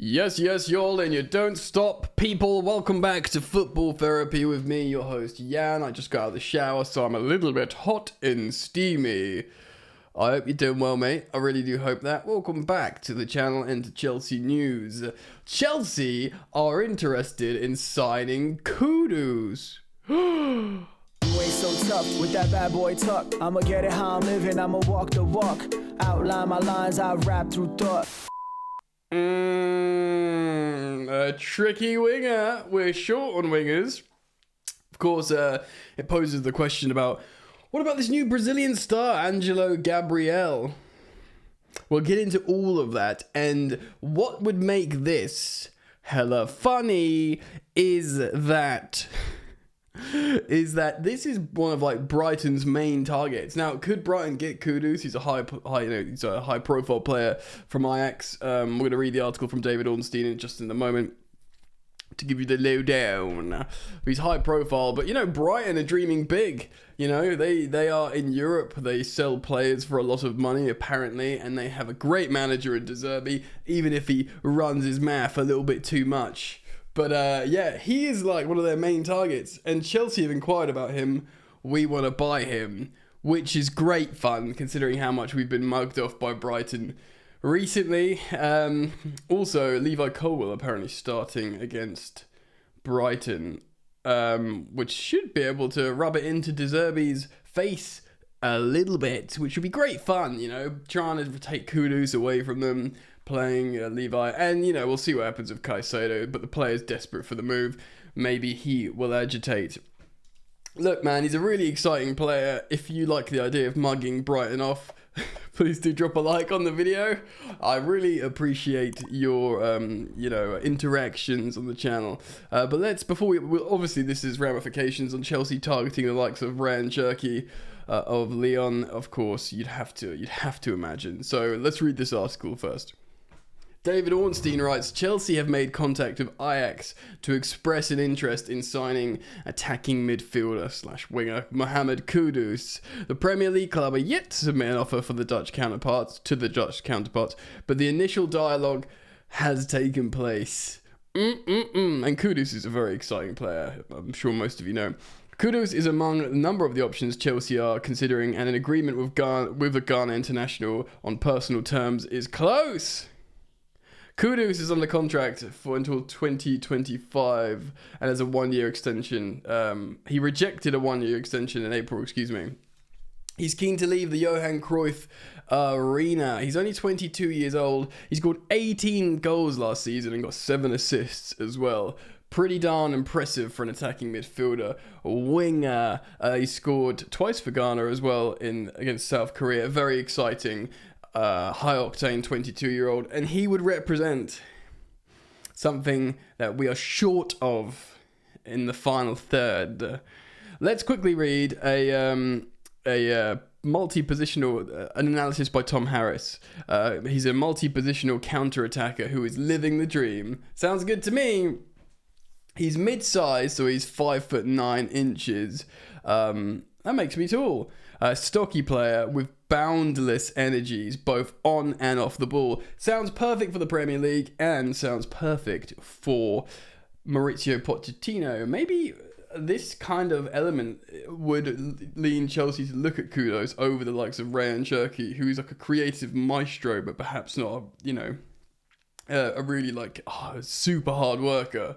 Yes, y'all, and you don't stop, people. Welcome back to Football Therapy with me, your host, Jan. I just got out of the shower, so I'm a little bit hot and steamy. I hope you're doing well, mate. I really do hope that. Welcome back to the channel and to Chelsea news. Chelsea are interested in signing KUDUS. You ain't so tough with that bad boy tuck. I'ma get it how I'm living, I'ma walk the walk. Outline my lines, I rap through thought. A tricky winger. We're short on wingers. Of course, it poses the question about, what about this new Brazilian star, Angelo Gabriel? We'll get into all of that, and what would make this hella funny is that this is one of like Brighton's main targets. Now, could Brighton get KUDUS? He's a high profile player from Ajax. We're going to read the article from David Ornstein in a moment to give you the lowdown. He's high profile, but Brighton are dreaming big. They are in Europe. They sell players for a lot of money apparently, and they have a great manager in De Zerbi, even if he runs his mouth a little bit too much. But he is like one of their main targets, and Chelsea have inquired about him. We want to buy him, which is great fun considering how much we've been mugged off by Brighton recently. Also, Levi Colwill apparently starting against Brighton, which should be able to rub it into De Zerbi's face a little bit, which would be great fun, trying to take KUDUS away from them, playing Levi, and we'll see what happens with Caicedo, but the player's desperate for the move. Maybe he will agitate. Look, man, he's a really exciting player. If you like the idea of mugging Brighton off, please do drop a like on the video. I really appreciate your interactions on the channel. But obviously this is ramifications on Chelsea targeting the likes of Ryan Cherky of Lyon. Of course, you'd have to imagine. So let's read this article first. David Ornstein writes, Chelsea have made contact with Ajax to express an interest in signing attacking midfielder/winger Mohamed KUDUS. The Premier League club are yet to submit an offer for the Dutch counterparts, but the initial dialogue has taken place. And KUDUS is a very exciting player, I'm sure most of you know. KUDUS is among a number of the options Chelsea are considering, and an agreement with the Ghana international on personal terms is close. KUDUS is under contract until 2025 and has a 1-year extension. He rejected a 1-year extension in April, He's keen to leave the Johan Cruyff arena. He's only 22 years old. He scored 18 goals last season and got 7 assists as well. Pretty darn impressive for an attacking midfielder. Winger. He scored twice for Ghana as well against South Korea. Very exciting. High-octane 22-year-old, and he would represent something that we are short of in the final third. Let's quickly read a multi-positional analysis by Tom Harris. He's a multi-positional counter-attacker who is living the dream. Sounds good to me. He's mid-sized, so he's 5'9". That makes me tall. A stocky player with boundless energies, both on and off the ball. Sounds perfect for the Premier League and sounds perfect for Mauricio Pochettino. Maybe this kind of element would lean Chelsea to look at KUDUS over the likes of Ryan Cherky, who's like a creative maestro, but perhaps not, a really super hard worker.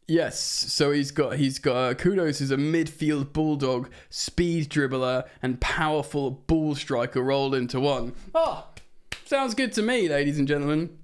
Yes, so he's got KUDUS is a midfield bulldog, speed dribbler, and powerful ball striker rolled into one. Sounds good to me, ladies and gentlemen.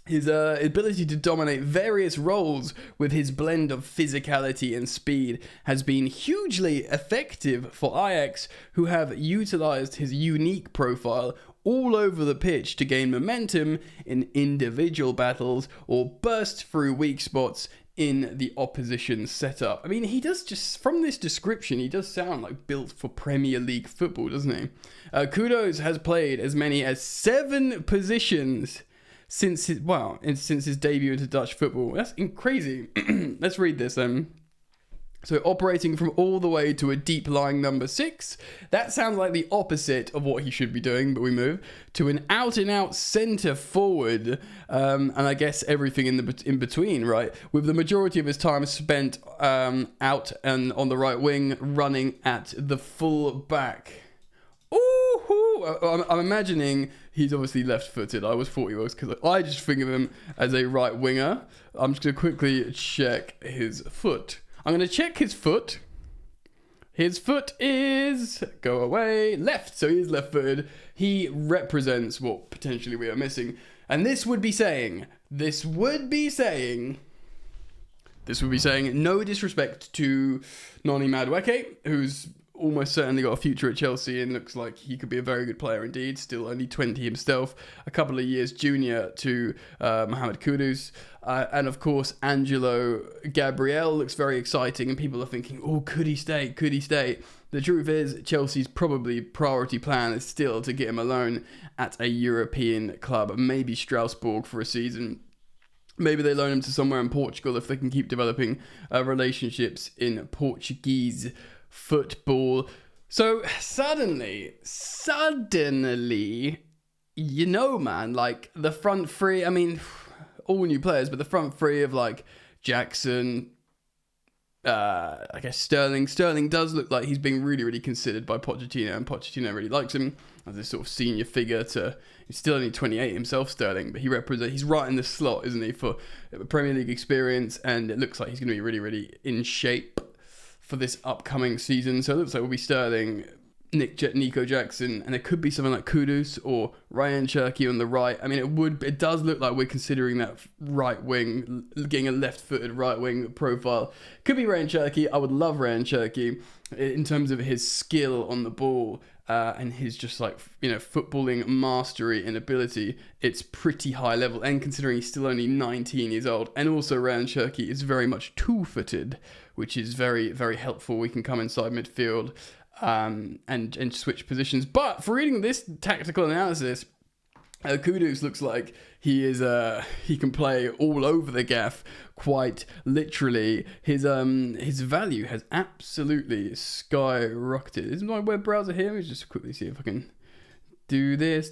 His ability to dominate various roles with his blend of physicality and speed has been hugely effective for Ajax, who have utilised his unique profile all over the pitch to gain momentum in individual battles or burst through weak spots in the opposition setup. I mean, he does just, from this description, he does sound like built for Premier League football, doesn't he? KUDUS has played as many as 7 positions since his debut into Dutch football. That's crazy. Let's read this then. So operating from all the way to a deep-lying number 6, that sounds like the opposite of what he should be doing, but we move to an out-and-out centre forward, and I guess everything in between, right? With the majority of his time spent out and on the right wing, running at the full back. Ooh, I'm imagining he's obviously left-footed. I always thought he was, because I just think of him as a right winger. I'm just going to quickly check his foot. I'm going to check his foot. His foot is, go away, left. So he is left-footed. He represents what potentially we are missing. And this would be saying, no disrespect to Noni Madueke, who's almost certainly got a future at Chelsea and looks like he could be a very good player indeed. Still only 20 himself, a couple of years junior to Mohamed Kudus. And of course, Angelo Gabriel looks very exciting, and people are thinking, oh, could he stay? Could he stay? The truth is, Chelsea's probably priority plan is still to get him a loan at a European club, maybe Strasbourg for a season. Maybe they loan him to somewhere in Portugal if they can keep developing relationships in Portuguese football. So suddenly, you know, man, like the front three, I mean, all new players, but the front three of like Jackson, I guess Sterling does look like he's being really, really considered by Pochettino, and Pochettino really likes him as this sort of senior figure he's still only 28 himself, Sterling, but he's right in the slot, isn't he, for Premier League experience, and it looks like he's going to be really, really in shape for this upcoming season. So it looks like we'll be Sterling, Nico Jackson, and it could be something like Kudus or Ryan Cherky on the right. I mean, it does look like we're considering that right wing, getting a left-footed right wing profile. Could be Ryan Cherky. I would love Ryan Cherky in terms of his skill on the ball and his just like, you know, footballing mastery and ability. It's pretty high level, and considering he's still only 19 years old, and also Ryan Cherky is very much two-footed, which is very, very helpful. We can come inside midfield and switch positions. But for reading this tactical analysis, Kudus looks like he can play all over the gaff, quite literally. His value has absolutely skyrocketed. Is my web browser here? Let me just quickly see if I can do this.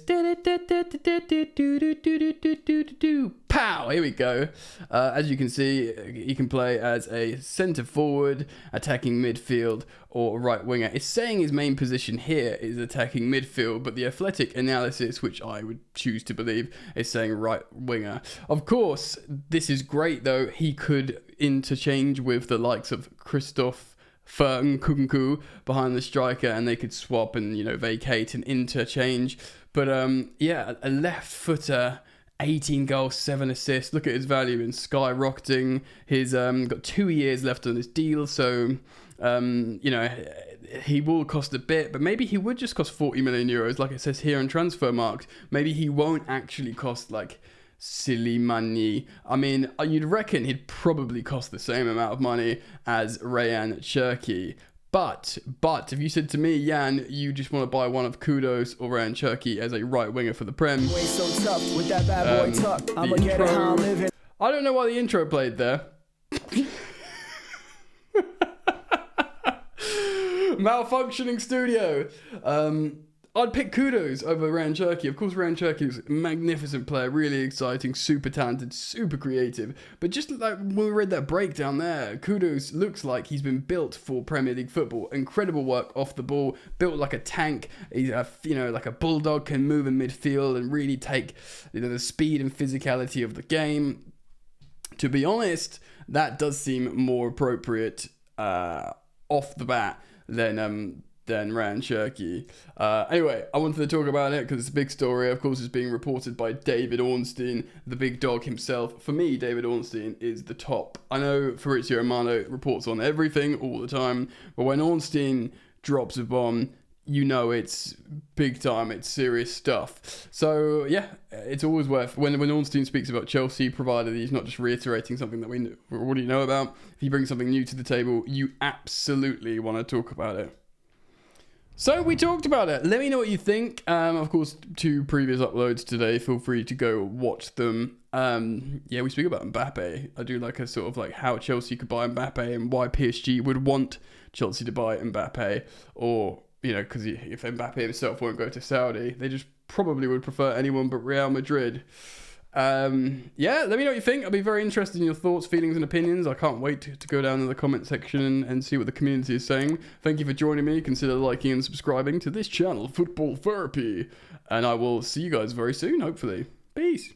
Pow! Here we go. As you can see, he can play as a centre forward, attacking midfield, or right winger. It's saying his main position here is attacking midfield, but the athletic analysis, which I would choose to believe, is saying right winger. Of course, this is great though. He could interchange with the likes of Christoph Nkunku behind the striker, and they could swap and, you know, vacate and interchange. But yeah, a left footer, 18 goals, 7 assists. Look at his value in skyrocketing. He's got 2 years left on his deal, so you know, he will cost a bit, but maybe he would just cost 40 million euros, like it says here on Transfermarkt. Maybe he won't actually cost like silly money. I mean, you'd reckon he'd probably cost the same amount of money as Ryan Cherky. But if you said to me, Jan, you just want to buy one of Kudus or Ryan Cherky as a right winger for the Prem, I don't know why the intro played there. Malfunctioning studio. I'd pick Kudus over Ryan Cherky. Of course, Ryan Cherky is a magnificent player, really exciting, super talented, super creative. But just like when we read that breakdown there, Kudus looks like he's been built for Premier League football. Incredible work off the ball, built like a tank. He's like a bulldog, can move in midfield and really take, you know, the speed and physicality of the game. To be honest, that does seem more appropriate off the bat than Ryan Cherky. Anyway, I wanted to talk about it because it's a big story. Of course, it's being reported by David Ornstein, the big dog himself. For me, David Ornstein is the top. I know Fabrizio Romano reports on everything all the time, but when Ornstein drops a bomb, you know it's big time, it's serious stuff. So yeah, it's always worth, when Ornstein speaks about Chelsea, provided he's not just reiterating something that we already know about, if he brings something new to the table, you absolutely want to talk about it. So we talked about it. Let me know what you think. Of course, 2 previous uploads today. Feel free to go watch them. Yeah, we speak about Mbappe. I do like a sort of like how Chelsea could buy Mbappe and why PSG would want Chelsea to buy Mbappe, or because if Mbappe himself won't go to Saudi, they just probably would prefer anyone but Real Madrid. Yeah, let me know what you think. I'll be very interested in your thoughts, feelings, and opinions. I can't wait to go down in the comment section and see what the community is saying. Thank you for joining me. Consider liking and subscribing to this channel, Football Therapy. And I will see you guys very soon, hopefully. Peace.